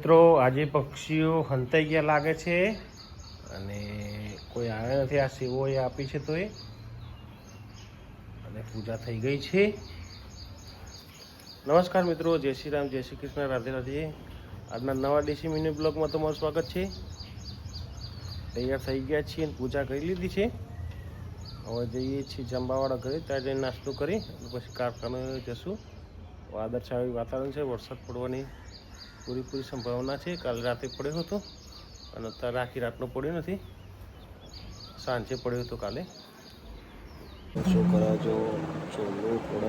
મિત્રો આજે પક્ષીઓ હંતાઈ ગયા લાગે છે અને કોઈ આવ્યા નથી. આ સેવોએ આપી છે તો અને પૂજા થઈ ગઈ છે. નમસ્કાર મિત્રો, જય શ્રી રામ, જય શ્રી કૃષ્ણ, રાધે રાધે. આજના નવા દેશી મિની બ્લોગમાં તમારું સ્વાગત છે. તૈયાર થઈ ગયા છીએ, પૂજા કરી લીધી છે. હવે જઈએ છીએ જંબાવાળા ઘરે, ત્યાં જઈને નાસ્તો કરી પછી કારખાને જશું. વાદળછાયું વાતાવરણ છે, વરસાદ પડવાની પૂરી સંભાવના છે. કાલે રાતે પડ્યો હતો અને અત્યારે આખી રાતનો પડ્યો નથી, સાંજે પડ્યો હતો કાલે. શું કરો છો? ચોલો પડે.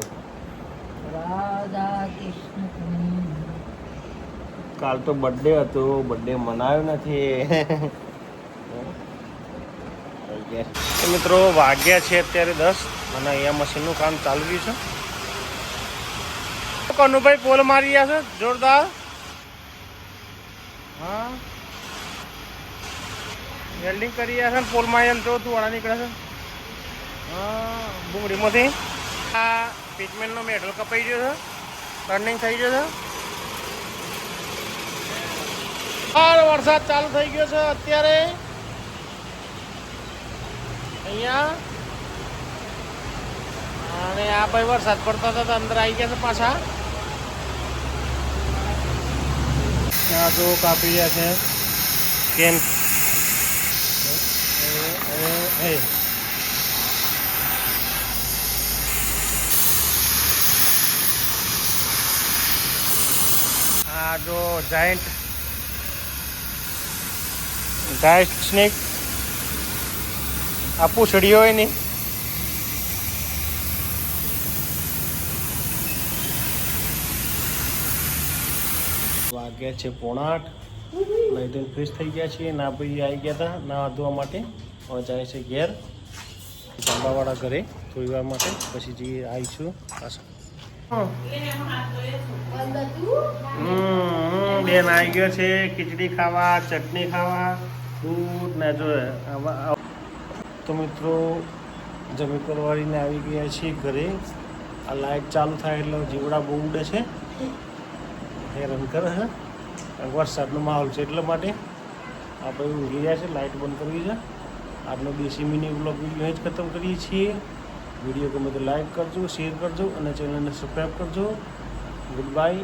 કાલ તો બર્થડે હતો, બર્થડે મનાયો નથી. મિત્રો વાગ્યા છે અત્યારે 10 અને અહીંયા મશીનનું કામ ચાલુ રહ્યું છે. કનુભાઈ પોલ મારી રહ્યા છે જોરદાર. હા, વેલ્ડિંગ કરી રહ્યા છે. પોલમાં એમ તો તું વાળા નીકળે છે. હા, ડુંગળીમાંથી આ પીચમેન્ટનો મેટલ કપાઈ ગયો છે, ટર્નિંગ થઈ ગયો છે. વરસાદ ચાલુ થઈ ગયો છે અત્યારે અહીંયા. અને આ ભાઈ વરસાદ પડતા હતા અંદર આવી ગયા છે પાછા. ત્યાં જો કાપી રહ્યા છે કેન. આ જો જાયન્ટ સ્નેક આ પૂછડી હોય નહીં. વાગ્યા છે 7:30. લઈ ધોઈને ફ્રેશ થઈ ગયા છીએ. ના ભાઈ આવી ગયા હતા નાવા ધોવા માટે. હવે જાય છે ઘેર જંબાવાળા ઘરે થોડી વાર માટે, પછી જઈએ આવીશું પાછા. બેન આવી ગયો છે ખીચડી ખાવા, ચટણી ખાવા, દૂધ ને જો. તો મિત્રો જમી પરવારીને આવી ગયા છીએ ઘરે. આ લાઇટ ચાલુ થાય એટલે જીવડા બહુ ઉડે છે, હેરાન કરે છે. વરસાદનો માહોલ છે એટલા માટે આપણે ઊંઘી રહ્યા છે. લાઇટ બંધ કરવી છે. આજનો દેશી મિની બ્લોગ વિડીયો જ ખતમ કરીએ છીએ. વિડીયો ગમે તો લાઈક કરજો, શેર કરજો અને ચેનલને સબસ્ક્રાઈબ કરજો. Good bye.